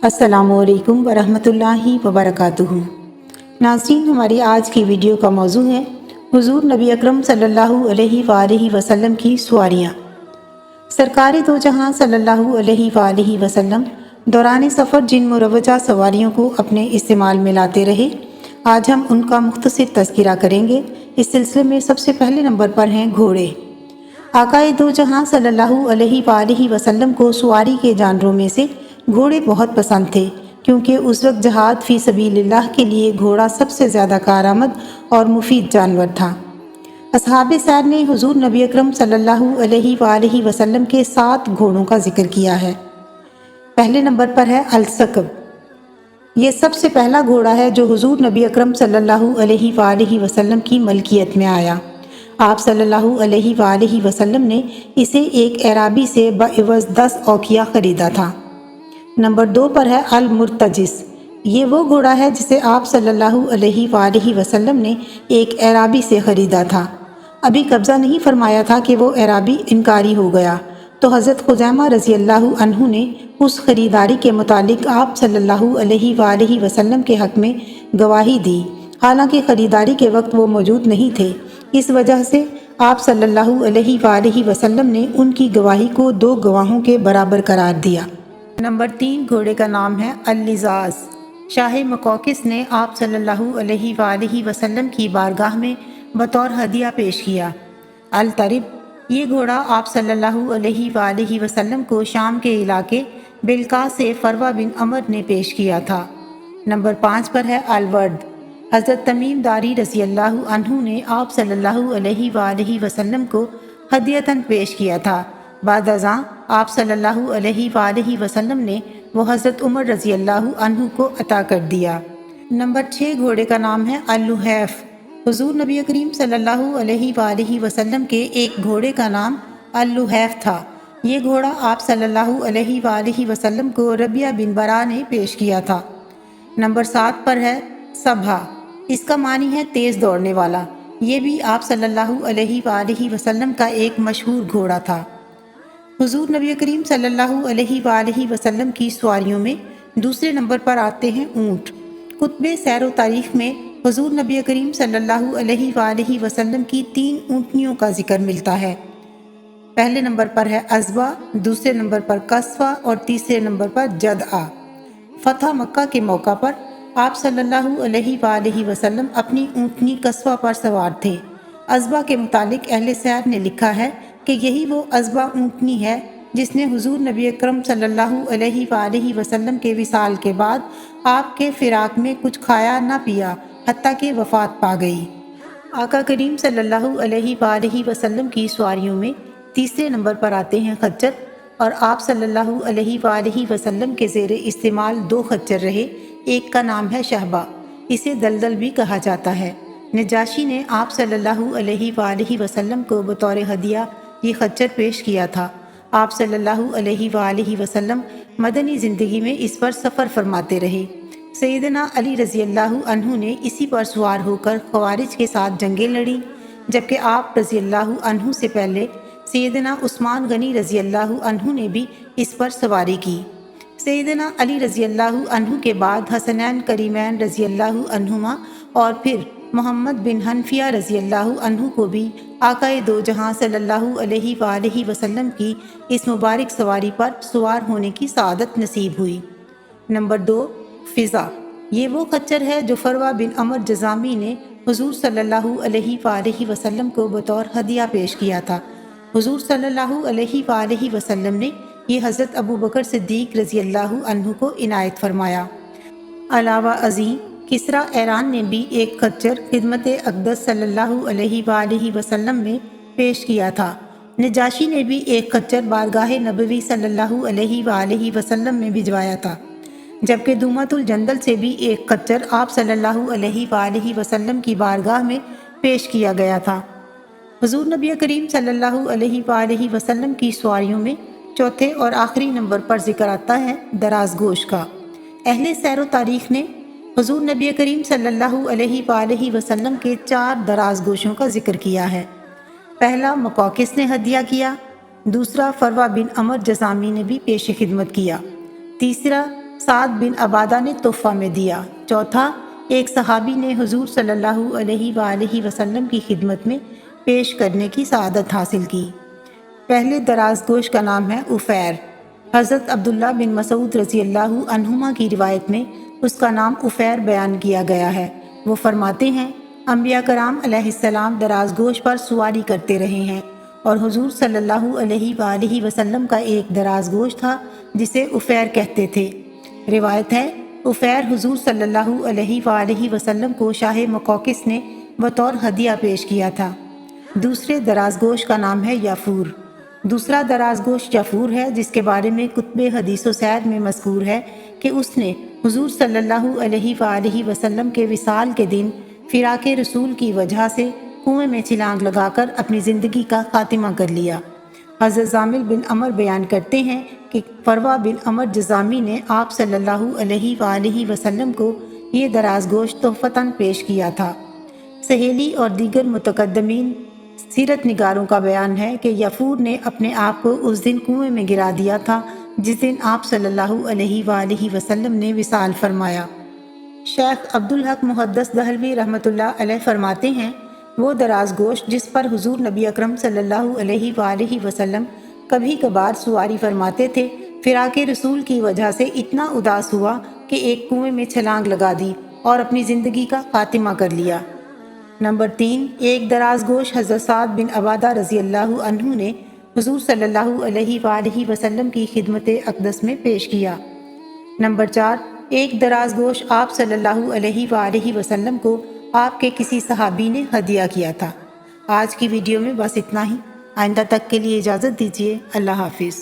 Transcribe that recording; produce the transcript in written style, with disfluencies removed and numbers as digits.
अस्सलाम वालेकुम वरहमतुल्लाहि वबरकातुहू। नाज़रीन, हमारी आज की वीडियो का मौजू है हुज़ूर नबी अकरम सल्लल्लाहु अलैहि वसल्लम की सवारियाँ। सरकार दो जहां सल्लल्लाहु अलैहि वसल्लम दौरान सफ़र जिन मुरवजा सवारियों को अपने इस्तेमाल में लाते रहे, आज हम उनका मुख्तसर तज़किरा करेंगे। इस सिलसिले में सबसे पहले नंबर पर हैं घोड़े। आकाए दो जहां सल्लल्लाहु अलैहि वसल्लम को सवारी के जानवरों में से घोड़े बहुत पसंद थे, क्योंकि उस वक्त जहाद फ़ी सबीलिल्लाह के लिए घोड़ा सबसे ज़्यादा कारआमद और मुफीद जानवर था। असहाबे सैर ने हुज़ूर नबी अकरम सल्लल्लाहु अलैहि वसल्लम के 7 घोड़ों का जिक्र किया है। पहले नंबर पर है अल-सकब। ये सबसे पहला घोड़ा है जो हुज़ूर नबी अकरम सल्लल्लाहु अलैहि वसल्लम की मलकियत में आया। आप सल्लल्लाहु अलैहि वसल्लम ने इसे एक एराबी से बइवज़ 10 औकिया ख़रीदा था। नंबर 2 पर है अल-मुर्तजिस। ये वो घोड़ा है जिसे आप सल्लल्लाहु अलैहि वसल्लम ने एक एराबी से ख़रीदा था। अभी कब्ज़ा नहीं फरमाया था कि वो एराबी इनकारी हो गया, तो हज़रत खुज़ैमा रज़ी अल्लाह अन्हु ने उस ख़रीदारी के मुतालिक आप सल्लल्लाहु अलैहि वसल्लम के हक़ में गवाही दी, हालांकि ख़रीदारी के वक्त वो मौजूद नहीं थे। इस वजह से आप सल्लल्लाहु अलैहि वसल्लम ने उनकी गवाही को 2 गवाहों के बराबर करार दिया। नंबर 3 घोड़े का नाम है अल-लिज़ाज़। शाह मुक़ौक़िस ने आप सल्लल्लाहु अलैहि वसल्लम की बारगाह में बतौर हदिया पेश किया। अल-तरिब, ये घोड़ा आप सल्लल्लाहु अलैहि वसल्लम को शाम के इलाके बिलका से फरवा बिन अमर ने पेश किया था। नंबर 5 पर है अल-वर्द। हज़रत तमीम दारी रज़ी अल्लाह अन्हु ने आप सल्लल्लाहु अलैहि वसल्लम को हदियतन पेश किया था। बाद अज़ां आप सल्लल्लाहु अलैहि वसल्लम ने वो हज़रत उमर रज़ी अल्लाह अन्हु को अता कर दिया। नंबर 6 घोड़े का नाम है अल-लुहैफ़। हुज़ूर नबी करीम सल्लल्लाहु अलैहि वसल्लम के एक घोड़े का नाम अल-लुहैफ़ था। ये घोड़ा आप सल्लल्लाहु अलैहि वसल्लम को रबिया बिन बरा ने पेश किया था। नंबर 7 पर है सबहा। इसका मानी है तेज़ दौड़ने वाला। ये भी आप सल्लल्लाहु अलैहि वसल्लम का एक मशहूर घोड़ा था। हुज़ूर नबी करीम सल्लल्लाहु अलैहि वसल्लम की सवारियों में दूसरे नंबर पर आते हैं ऊँट। कुतबे सैर व तारीख़ में हुज़ूर नबी करीम सल्लल्लाहु अलैहि वसल्लम की 3 ऊँटनियों का जिक्र मिलता है। पहले नंबर पर है अज़बा, दूसरे नंबर पर कस्वा और तीसरे नंबर पर जदआ। फ़तह मक्का के मौका पर आप सल्लल्लाहु अलैहि वसल्लम अपनी ऊँटनी कस्वा पर सवार थे। अज़बा के मुतालिक अहले सैर ने लिखा है कि यही वो अज़बा ऊँटनी है जिसने हुज़ूर नबी अकरम सल्लल्लाहु अलैहि वसल्लम के विसाल के बाद आपके फ़िराक में कुछ खाया न पिया, हत्ता कि वफ़ात पा गई। आका करीम सल्लल्लाहु अलैहि वसल्लम की सवारियों में तीसरे नंबर पर आते हैं खच्चर, और आप सल्लल्लाहु अलैहि वसल्लम के ज़ेरे इस्तेमाल 2 खच्चर रहे। एक का नाम है शहबा, इसे दलदल भी कहा जाता है। नजाशी ने आप सल्लल्लाहु अलैहि वसल्लम को बतौर हदिया ये खच्चर पेश किया था। आप सल्लल्लाहु अलैहि वसल्लम मदनी ज़िंदगी में इस पर सफ़र फरमाते रहे। सैयदना अली रज़ी अल्लाह अन्हु ने इसी पर सवार होकर ख़वारिज के साथ जंगें लड़ी, जबकि आप रज़ी अल्लाह अन्हु से पहले सैयदना उस्मान गनी रज़ी अल्लाह अन्हु ने भी इस पर सवारी की। सैयदना अली रज़ी अल्लाह अन्हु के बाद हसनैन करीमैन रज़ी अल्लाह अन्हुमा और फिर मोहम्मद बिन हनफिया रज़ी अल्लाह अन्हु को भी आकाए दो जहां सल्लल्लाहु अलैहि वसल्लम की इस मुबारक सवारी पर सवार होने की सआदत नसीब हुई। नंबर 2 फ़िज़ा। ये वो खच्चर है जो फरवा बिन अमर जज़ामी ने हुज़ूर सल्लल्लाहु अलैहि वसल्लम को बतौर हदिया पेश किया था। हुज़ूर सल्लल्लाहु अलैहि वसल्लम ने ये हज़रत अबू बकर सिद्दीक़ रज़ी अल्लाह अन्हु को इनायत फरमाया। अलावा अज़ीम किसरा ईरान ने भी एक खच्चर खिदमत अक़दस सल्लल्लाहु अलैहि वसल्लम में पेश किया था। नजाशी ने भी एक खच्चर बारगाह नबवी सल्लल्लाहु अलैहि वसल्लम में भिजवाया था, जबकि दूमतुल जंदल से भी एक खच्चर आप सल्लल्लाहु अलैहि वसल्लम की बारगाह में पेश किया गया था। हुज़ूर नबी करीम सल्लल्लाहु अलैहि वसल्लम की सवारियों में चौथे और आखिरी नंबर पर जिक्र आता है दराज गोश का। अहले सैर व तारीख़ ने हुज़ूर नबी करीम सल्लल्लाहु अलैहि वसल्लम के 4 दराज गोशों का जिक्र किया है। पहला मुक़ौक़िस ने हदिया किया, दूसरा फरवा बिन अमर जज़ामी ने भी पेश खिदमत किया, तीसरा साद बिन अबादा ने तोहफा में दिया। चौथा, एक सहाबी ने हुजूर सल्लल्लाहु अलैहि वसल्लम की खिदमत में पेश करने की सआदत हासिल की। पहले दराज गोश का नाम है उफैर। हज़रत अब्दुल्ला बिन मसूद रज़ी अल्लाहु अन्हुमा की रिवायत में उसका नाम उफैर बयान किया गया है। वो फरमाते हैं, अंबिया कराम अलैहिस्सलाम दराज गोश पर सवारी करते रहे हैं और हुजूर सल्लल्लाहु अलैहि वसल्लम का एक दराज गोश था जिसे उफैर कहते थे। रिवायत है, उफैर हुजूर सल्लल्लाहु अलैहि वसल्लम को शाह मुक़ौक़िस ने बतौर हदिया पेश किया था। दूसरे दराज गोश का नाम है याफूर। दूसरा दराज गोश याफूर है जिसके बारे में कुतुब हदीस व सैर में मज़कूर है कि उसने हुजूर सल्लल्लाहु अलैहि वसल्लम के विसाल के दिन फ़िराक़ रसूल की वजह से कुएं में छलांग लगाकर अपनी ज़िंदगी का खात्मा कर लिया। हज़रत ज़ामिल बिन अमर बयान करते हैं कि फरवा बिन अमर जज़ामी ने आप सल्लल्लाहु अलैहि वसल्लम को ये दराज गोश तोहफ़तन पेश किया था। सहेली और दीगर मुतक़द्दमीन सीरत निगारों का बयान है कि यफूर ने अपने आप को उस दिन कुएं में गिरा दिया था जिस दिन आप सल्लल्लाहु अलैहि वसल्लम ने विसाल फरमाया। शेख अब्दुल हक मुहद्दस दहलवी रहमतुल्लाह अलैह फरमाते हैं, वो दराज गोश जिस पर हुजूर नबी अकरम सल्लल्लाहु अलैहि वसल्लम कभी कभार सवारी फरमाते थे, फ़िराक़ रसूल की वजह से इतना उदास हुआ कि एक कुएं में छलांग लगा दी और अपनी ज़िंदगी का खात्मा कर लिया। नंबर 3, एक दराज गोश हज़रत साद बिन अबादा रज़ी अल्लाहु अन्हु ने हुजूर सल्लल्लाहु अलैहि वसल्लम की खिदमत अक़दस में पेश किया। नंबर 4, एक दराज गोश आप सल्लल्लाहु अलैहि वसल्लम को आपके किसी सहाबी ने हदिया किया था। आज की वीडियो में बस इतना ही। आइंदा तक के लिए इजाज़त दीजिए। अल्लाह हाफिज़।